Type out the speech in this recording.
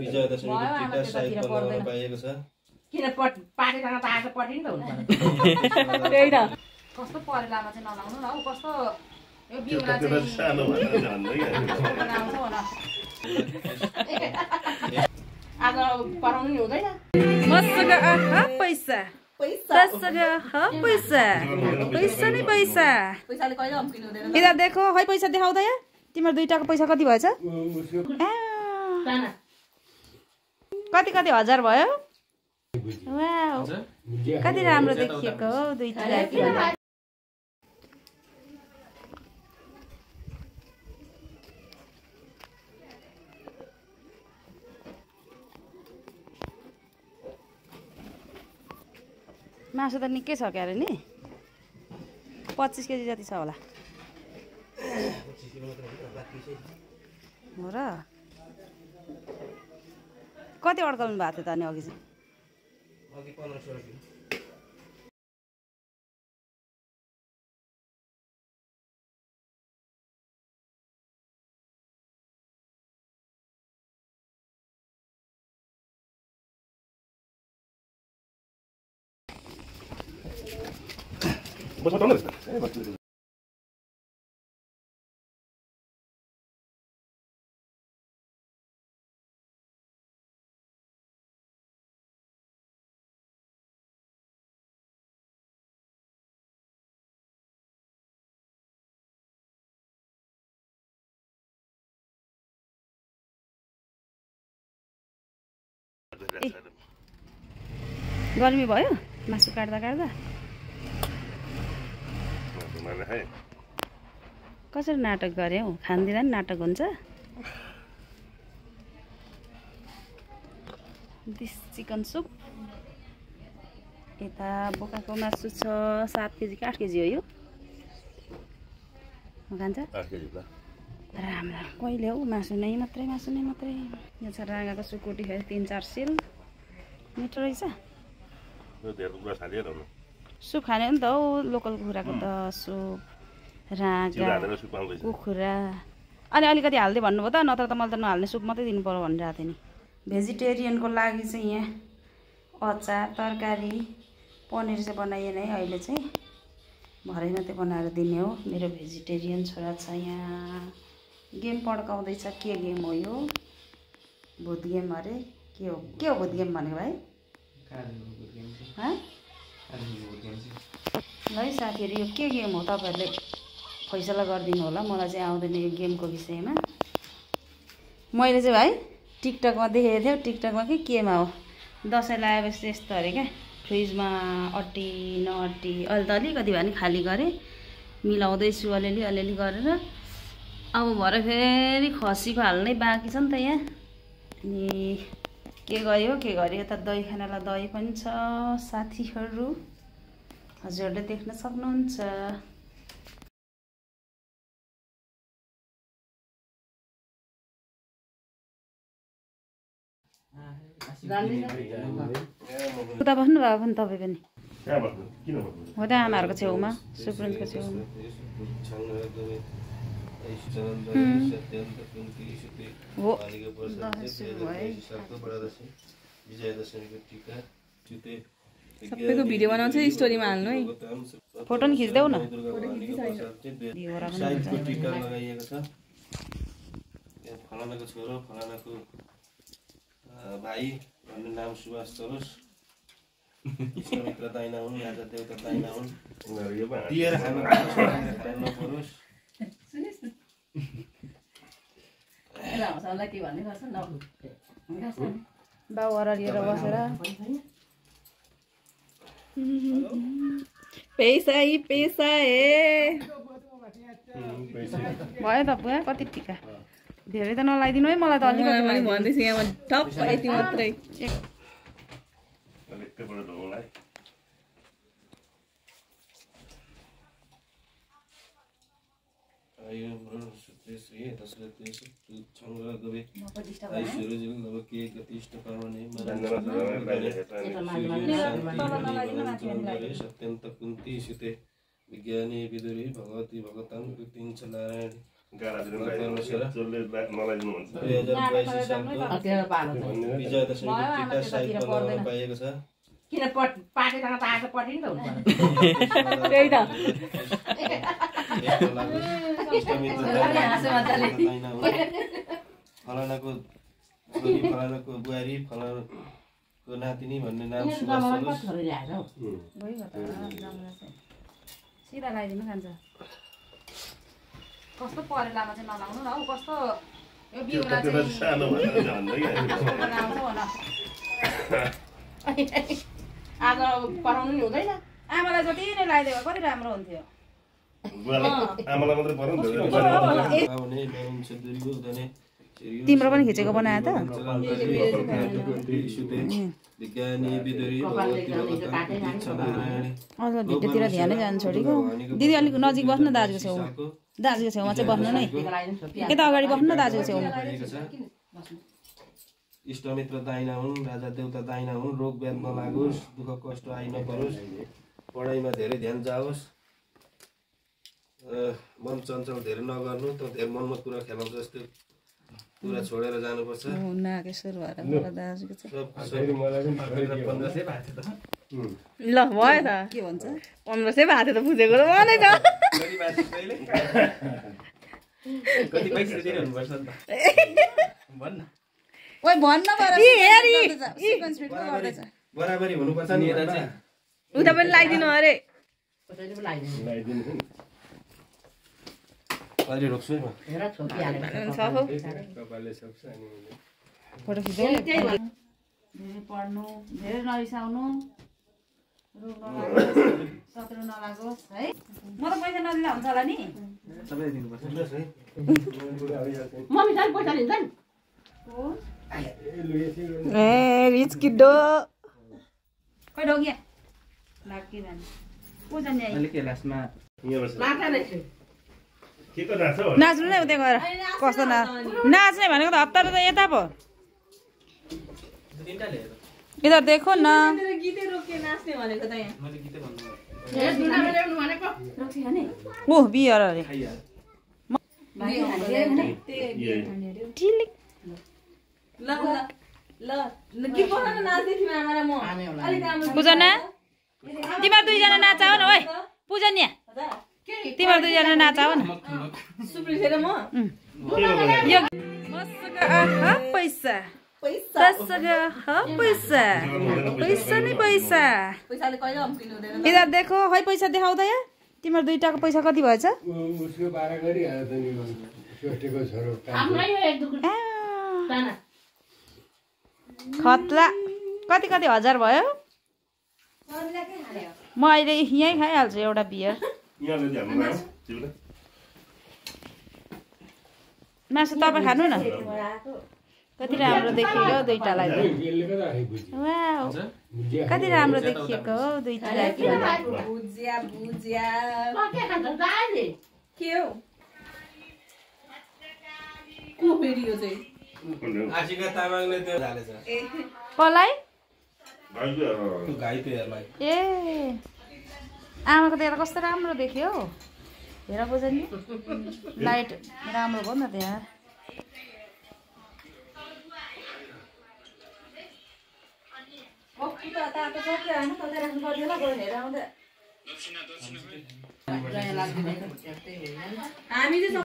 विजयदशमीको टिका साहित्य लगाउन पाइएको छ। किन पाटेसँग तातो पटिन त हुन्छ त्यही त कस्तो परेलामा चाहिँ नलाउनु न कस्तो यो बिउला चाहिँ सानो भनेर भन्दै आउँछ होला आज पराउनु नि हुँदैन मसँग आहा पैसा पैसा पैसा पैसा नै पैसा पैसाले कहिले अम्किनु हुँदैन यता देखो है पैसा देखाउँदा या तिम्रो दुईटाको पैसा कति भएछ कति कति हजार भयो वाउ कति राम्रो देखिएको हो दुईटा मासु त निकै छ क्यारे नि 25 केजी जति छ होला हो र कति अड्काउनु भएको थियो त अनि अघि चाहिँ अघि 15-16 किलो बस बताउनु न गर्मी भयो मासु काट्दा काट्दा कसरी नाटक गरे हौ खान्दिँदा नि नाटक हुन्छ दिस चिकन सुप यता बोकाको मासु छ 7 केजी 8 केजी हो यो खान्छ 8 केजी ल राम्रो कहिले हौ मासु नै मात्रै यो छ राँगाको सुकुटी है 3-4 सेल मिठो रहेछ यो धेरै कुरा खालिए न सुप खाने हो नि त हौ लोकल कुखुराको त सुप राँगा कुखुरा अनि अलिकति हाल्दै भन्नुभयो त नत्र त मैले त नहाल्ने सुप मात्रै दिनु पर्यो भनिरहेको थिएँ नि भेजिटेरियनको लागि चाहिँ यहाँ अचार तरकारी पनिर चाहिँ बनाइएन है अहिले चाहिँ भरे मात्रै बनाएर दिने हो मेरो भेजिटेरियन छोरा छ यहाँ गेम पड्काउँदैछ के गेम हो यो भूत गेम अरे के हो भूत गेम भनेको भाइ ल है साथीहरू यो के गेम हो तपाईँहरूले फैसला गरिदिनु होला मलाई चाहिँ आउँदैन यो गेमको विषयमा मैले चाहिँ भाइ टिकटकमा देखेको थिएँ टिकटकमा कि केमा हो दसैँ लगाएपछि यस्तो अरे क्या फ्रिजमा अट्टी नअट्टी अहिले त अलिकति भए नि खाली गरेँ मिलाउँदैछु अलिअलि गरेर अब भरे फेरि खसीको हाल्नै बाँकी छ नि त यहाँ अनि के गर्यो त दही खानालाई दही पनि छ साथीहरू हजुरहरूले देख्न सक्नुहुन्छ उता बस्नु भएको पनि तपाईँ पनि हो त आमाहरूको छेउमा सुप्रिन्सको छेउमा हो सबैको भिडियो बनाउँछ स्टोरीमा हाल्नु है फोटो नि खिच्देऊ न टिका लगाइएको छ फलानाको छोरो फलानाको भाइ भन्ने नाम सुभाष चलोस् इष्टमित्र दाइना हुन् राजा देवता दाइना हुन् दिएर खानु नपरोस् बाउ अरालिएर बसेर पैसा भयो त पुरा कति टिका धेरै त नलाइदिनु है मलाई त अलिकति भन्दैछु यहाँ टप यति मात्रै सत्यन्त कुन्ती सीते विज्ञानी विदुरी भगवती भगवतां कृतिं च नारायणी गाडा चाहिँ जसले नलाइदिनु भन्छ 2082 सालको विजय दशमी टिका साहित्य लगाउन पाइएको छ। किन पाटेसँग त आएको पट्टि नि त हुन्छ त्यही त फलानाको छोरी फलानाको बुहारी फलानाको नातिनी भन्ने नाम सुभाष सरोज। सिधा लगाइदिनु खान्छ। कस्तो परेलामा चाहिँ नलाउनु न हौ कस्तो यो त्यो बिउला त चाहिँ सानो भनेर भन्दै राम्रो होला आज पराउनु नि हुँदैन आमालाई जति नै लगाइदियो कति राम्रो हुन्थ्यो। आमालाई मात्रै पर्यो नि त। तिम्रो पनि खिचेको बनायो त? विज्ञानी विदुरी भगवती अझ भिडियोतिर ध्यानै जानु छोडेको। दिदी अलिक नजिक बस्नु दाजुको छेउमा। दाजुको छेउमा चाहिँ बस्नु नै। यता अगाडि बस्नु न दाजुको छेउमा। इष्टमित्र दाइना हुन्, राजा देउता दाइना हुन्, रोग व्याध नलागोस्, दुःख कष्ट आइ नपरोस्, पढाइमा धेरै ध्यान जाओस्, मन चञ्चल धेरै नगर्नु, त धेरै मनमत कुरा खेलाउँछ जस्तो कुरा छोडेर जानुपर्छ। नागेश्वर भएर मलाई दाजुको चाहिँ ल भयो त के भन्छ 1500 भएको थियो त बुझेको त भने त कति पैसा दिनु पर्छ नि त भन्न ओइ भन्न पर्छ हेरी सिक्वेन्स फिट गर्दैछ। बराबरी हुनुपर्छ नि यता चाहिँ। उता पनि लगाइदिनु अरे अहिले रोक्छु है म। फोटो खिच्दै धेरै पढ्नु, धेरै नरिसाउनु, रोग नलागोस्, शत्रु नलागोस् है। म त पैसा नदिँदा हुन्छ होला नि। सबैले दिनुपर्छ मम्मी जान पैसा लिन्छ नि ए रिच किड्डो खोइ ढोगिया लागी भन्छ को जान्ने अहिले के लास्टमा के को नाच्छ हो? नाच्नु नै उतै गएर कस्तो नाच्ने भनेको त हप्ता त यता पो तिनटा ल्याएर इधर देखो न। गीतै रोके नाच्ने भनेको त यहाँ मैले गीतै भन्नु ओ बियर अरे खाइहाल ल ल ल गीत बनाउन नाच्दै थियौँ आमा र म अलिक राम्रो पूजना तिमीहरू दुईजना नाचाओ न ओइ पूजन्या तिमीहरू दुईजना नाचाओ न। सुप्रिसेर म यो आहा पैसा पैसा पैसा पैसा नै पैसा। पैसाले कहिले अम्किनु हुँदैन इधर देखो है पैसा देखाउँदा यहाँ तिम्रो दुईटाको पैसा कति भएछ? उसको बारा गरिहाल्छ नि सोचेको छोरो आफ्नै हो एक दुख ताना खतला कति कति हजार भयो? म अहिले यहीँ खाइहाल्छु एउटा बियर। यहाँले ध्यान लगायो तिमीले मासु तपाईँ खानु न। कति राम्रो देखियो दुईटालाई। वाउ कति राम्रो देखिएको हो दुईटालाई। भुजिया भुजिया के खान्छ दाइले के हो को फेरि यो चाहिँ आशिका तामाङले त्यो हालेछ। कसलाई? त्यो घाइतेहरूलाई। ए आमाको त यहाँ कस्तो राम्रो देखियो हेर बुझ्नु नि लाइट राम्रो भयो नि त त्यहाँ। हामी चाहिँ